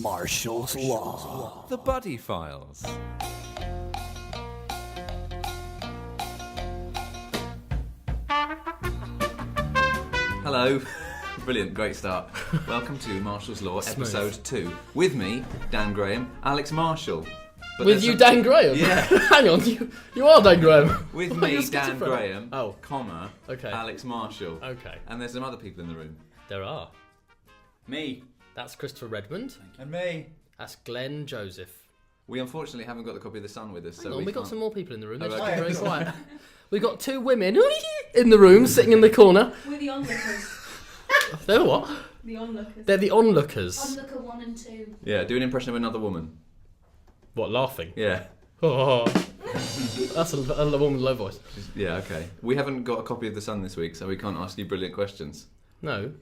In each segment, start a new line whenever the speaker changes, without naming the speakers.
Marshall's Law.
The Buddy Files. Hello. Brilliant, great start. Welcome to Marshall's Law, episode 2. With me, Dan Graham, Alex Marshall.
But with you, Dan Graham?
Yeah.
Hang on, you are Dan Graham.
With me, Dan Graham,
okay.
Alex Marshall.
Okay.
And there's some other people in the room.
There are.
Me.
That's Christopher Redmond.
And me.
That's Glenn Joseph.
We unfortunately haven't got the copy of The Sun with us.
Hang on, we've got some more people in the room. They're
Oh,
just
okay.
very quiet. We've got 2 women in the room, sitting in the corner.
We're the onlookers.
They're what?
The onlookers.
They're the onlookers.
Onlooker 1 and 2.
Yeah, do an impression of another woman.
What, laughing?
Yeah.
Oh. That's a woman with a low voice.
Yeah, okay. We haven't got a copy of The Sun this week, so we can't ask you brilliant questions.
No.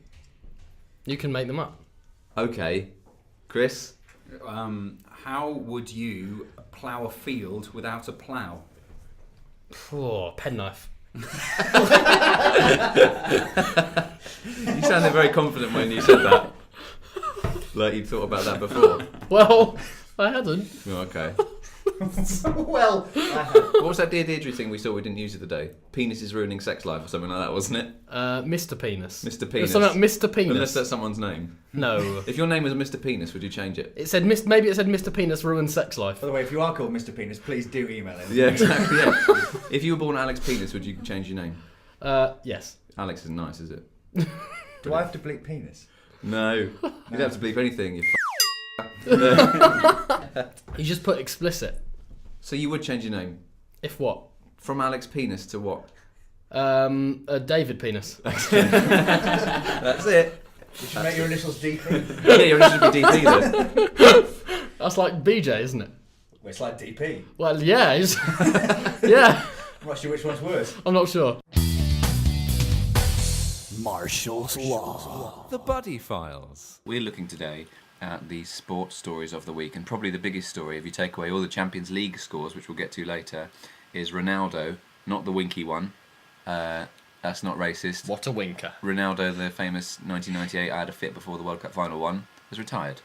You can make them up.
Okay. Chris?
How would you plough a field without a plough?
Oh, penknife.
You sounded very confident when you said that. Like you'd thought about that before.
Well, I hadn't.
Oh, okay.
Well,
What was that Diedre thing we saw we didn't use the other day? Penis is ruining sex life or something like that, wasn't it?
Mr. Penis.
Mr.
It was
Penis.
something like Mr. Penis.
Unless that's someone's name.
No.
If your name was Mr. Penis, would you change it?
It said maybe it said Mr. Penis ruins sex life.
by the way, if you are called Mr. Penis, please do email him.
Yeah, exactly. Yeah. If you were born Alex Penis, would you change your name?
Yes.
Alex isn't nice, is it?
Do I have to bleep penis?
No. You don't have to bleep anything. You
You just put explicit.
So you would change your name
If what?
from Alex Penis to what?
David Penis.
That's it.
You should make your initials DP.
Yeah, your initials would be DP then.
That's like BJ, isn't it?
Well, it's like DP.
Well, yeah. Yeah.
I'm not sure which one's worse.
I'm not sure.
Marshall's Law.
The Buddy Files. We're looking today at the sports stories of the week, and probably the biggest story, if you take away all the Champions League scores, which we'll get to later, is Ronaldo, not the winky one. That's not racist.
What a winker.
Ronaldo, the famous 1998 I had a fit before the World Cup final one, has retired.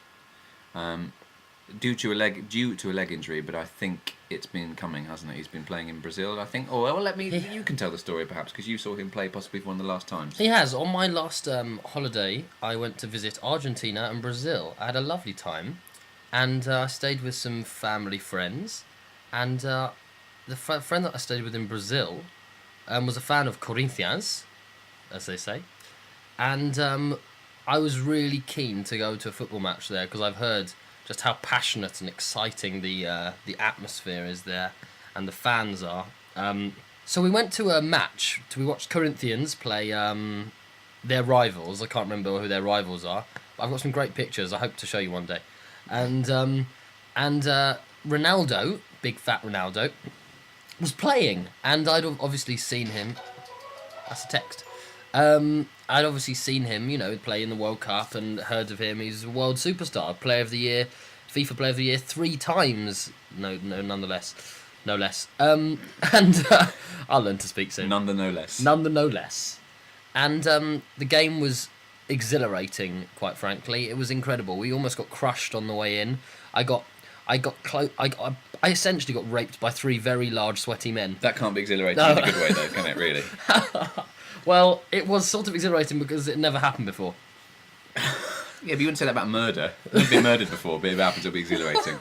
Due to a leg injury, but I think it's been coming, hasn't it? He's been playing in Brazil, I think. Oh, well, you can tell the story perhaps, because you saw him play possibly for one of the last times.
He has. On my last holiday, I went to visit Argentina and Brazil. I had a lovely time, and I stayed with some family friends, and the friend that I stayed with in Brazil was a fan of Corinthians, as they say, and I was really keen to go to a football match there, because I've heard just how passionate and exciting the atmosphere is there, and the fans are. So we went to a match. We watched Corinthians play their rivals. I can't remember who their rivals are. But I've got some great pictures. I hope to show you one day. And Ronaldo, big fat Ronaldo, was playing, and I'd obviously seen him. That's a text. I'd obviously seen him, play in the World Cup and heard of him. He's a world superstar, Player of the Year, FIFA Player of the Year 3 times. No, nonetheless. No less. And I'll learn to speak soon.
None the no less.
None the no less. And the game was exhilarating, quite frankly. It was incredible. We almost got crushed on the way in. I essentially got raped by 3 very large, sweaty men.
That can't be exhilarating in a good way, though, can it, really?
Well, it was sort of exhilarating because it never happened before.
Yeah, but you wouldn't say that about murder. You've been murdered before, but if it happens, it'll be exhilarating.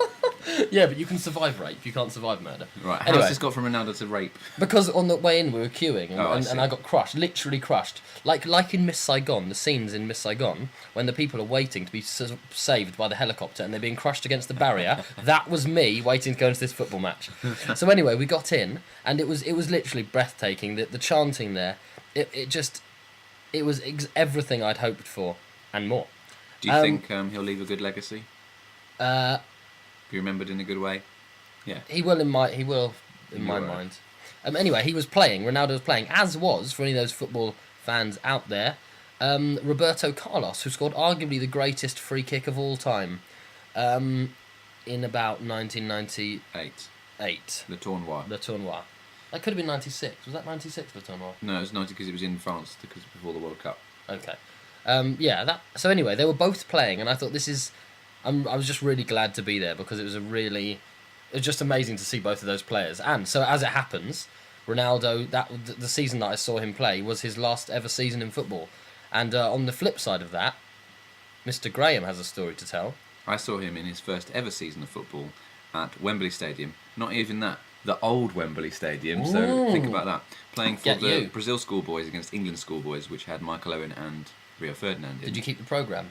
Yeah, but you can survive rape. You can't survive murder.
Right,
Anyway.
how's this got from Ronaldo to rape?
Because on the way in we were queuing and
I
I got crushed, literally crushed. Like in Miss Saigon, the scenes in Miss Saigon, when the people are waiting to be saved by the helicopter and they're being crushed against the barrier, that was me waiting to go into this football match. So anyway, we got in, and it was literally breathtaking. The chanting there, it was everything I'd hoped for and more.
Do you think he'll leave a good legacy? Be remembered in a good way? Yeah.
He will in my mind. Anyway, he was playing. Ronaldo was playing, as was, for any of those football fans out there, Roberto Carlos, who scored arguably the greatest free kick of all time, in about 1998.
Le Tournoi.
Le Tournoi. That could have been 96. Was that 96, Le Tournoi?
No, it was 90 because it was in France before the World Cup.
Okay. So anyway, they were both playing, and I thought, this is I was just really glad to be there because it was just amazing to see both of those players. And so as it happens, Ronaldo, the season that I saw him play was his last ever season in football. And on the flip side of that, Mr. Graham has a story to tell.
I saw him in his first ever season of football at Wembley Stadium. Not even that, the old Wembley Stadium.
Ooh.
So think about that. Playing for
Get
the
you.
Brazil schoolboys against England schoolboys, which had Michael Owen and Rio Ferdinand in.
Did you keep the programme?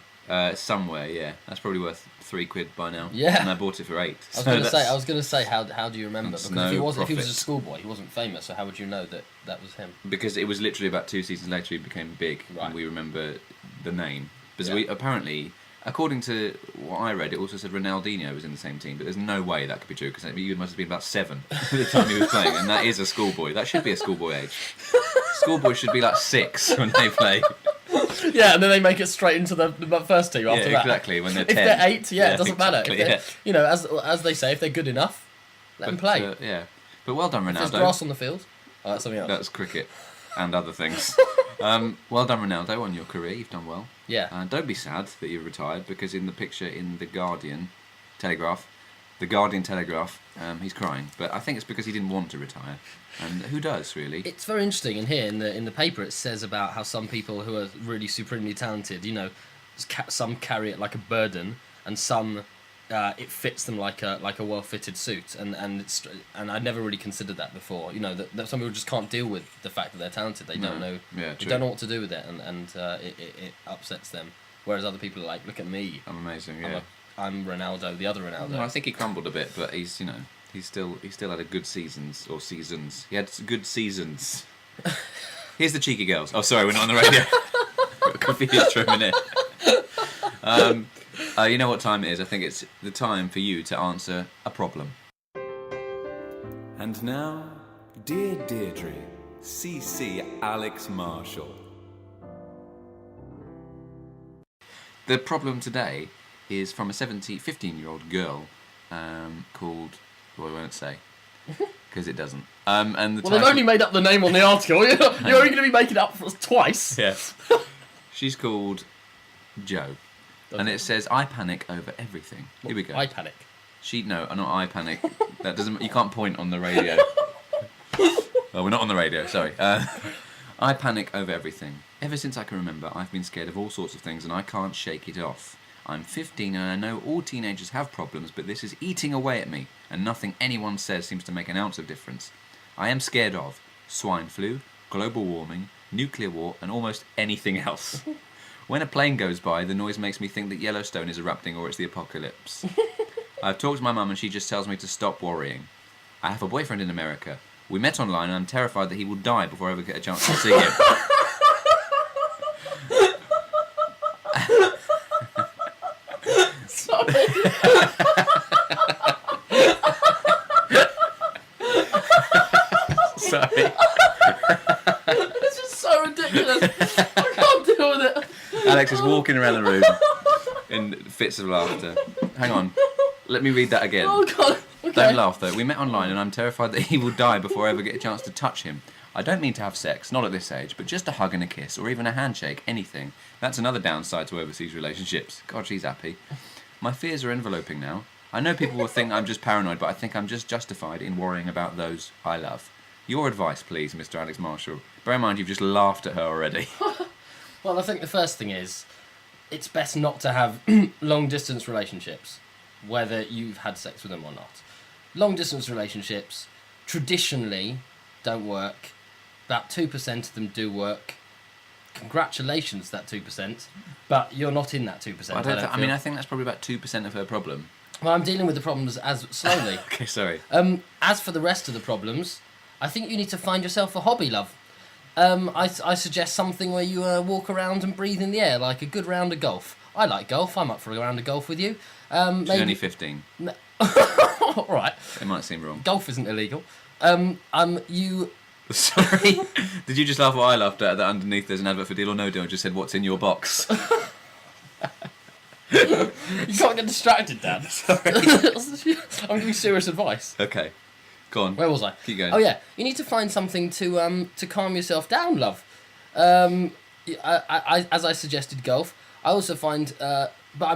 Somewhere, yeah. That's probably worth £3 by now.
Yeah.
And I bought it for £8.
I was gonna say, how do you remember?
That's
Because if he
no
was a
profit.
schoolboy, he wasn't famous. So how would you know that was him?
Because it was literally about 2 seasons later he became big,
Right.
and we remember the name. Because
Yeah.
we apparently, according to what I read, it also said Ronaldinho was in the same team, but there's no way that could be true because you must have been about 7 at the time he was playing, and that is a schoolboy. That should be a schoolboy age. Schoolboys should be like 6 when they play.
Yeah, and then they make it straight into the first team after
Yeah,
that.
exactly. When they're
If
10.
they're 8, it doesn't matter. If
exactly,
they're-
yeah.
You know, as they say, if they're good enough, let them play.
Yeah, but well done,
If there's
Ronaldo.
grass on the field, oh, that's something else.
That's cricket and other things. Well done, Ronaldo, on your career. You've done well.
Yeah.
Don't be sad that you've retired, because in the picture in the Guardian Telegraph, he's crying. But I think it's because he didn't want to retire. And who does, really?
It's very interesting, and here in the paper it says about how some people who are really supremely talented, you know, some carry it like a burden, and some it fits them like a well-fitted suit, and I never really considered that before. You know, that some people just can't deal with the fact that they're talented. They don't know.
Yeah,
They
true.
don't know what to do with it, and it upsets them. Whereas other people are like, look at me,
I'm amazing, yeah.
I'm Ronaldo, the other Ronaldo.
No, I think he crumbled a bit, but he's still had a good seasons. He had good seasons. Here's the cheeky girls. Oh, sorry, we're not on the radio. Got confused for a minute. You know what time it is? I think it's the time for you to answer a problem.
And now, dear Diedre, CC Alex Marshall.
The problem today is from a 15-year-old girl called... Well, I won't say, because it doesn't. And the
Well, they've only made up the name on the article. You're only going to be making it up for us twice.
Yeah. She's called Jo. And it says, I panic over everything. Here we go.
I panic.
Not I panic. That doesn't... You can't point on the radio. Oh, we're not on the radio, sorry. I panic over everything. Ever since I can remember, I've been scared of all sorts of things and I can't shake it off. I'm 15 and I know all teenagers have problems, but this is eating away at me, and nothing anyone says seems to make an ounce of difference. I am scared of swine flu, global warming, nuclear war, and almost anything else. When a plane goes by, the noise makes me think that Yellowstone is erupting or it's the apocalypse. I've talked to my mum and she just tells me to stop worrying. I have a boyfriend in America. We met online and I'm terrified that he will die before I ever get a chance to see him.
Sorry.
Sorry.
It's just so ridiculous. I can't deal with it.
Alex is walking around the room in fits of laughter. Hang on. Let me read that again.
Oh, God. Okay.
Don't laugh though. We met online and I'm terrified that he will die before I ever get a chance to touch him. I don't mean to have sex, not at this age, but just a hug and a kiss, or even a handshake, anything. That's another downside to overseas relationships. God, she's happy. My fears are enveloping now. I know people will think I'm just paranoid, but I think I'm just justified in worrying about those I love. Your advice, please, Mr. Alex Marshall. Bear in mind you've just laughed at her already.
Well, I think the first thing is, it's best not to have long-distance relationships, whether you've had sex with them or not. Long-distance relationships, traditionally, don't work. About 2% of them do work. Congratulations, that 2%. But you're not in that 2%.
I think that's probably about 2% of her problem.
Well, I'm dealing with the problems as slowly.
Okay, sorry.
As for the rest of the problems, I think you need to find yourself a hobby, love. I suggest something where you walk around and breathe in the air, like a good round of golf. I like golf. I'm up for a round of golf with you.
She's only 15.
All right.
It might seem wrong.
Golf isn't illegal. You.
Sorry. Did you just laugh what I laughed at? That underneath there's an advert for Deal or No Deal and just said, what's in your box?
You can't get distracted, Dan. Sorry. I'm giving you serious advice.
Okay. Go on.
Where was I?
Keep going.
Oh yeah, you need to find something to calm yourself down, love. As I suggested, golf. I also find, but I'm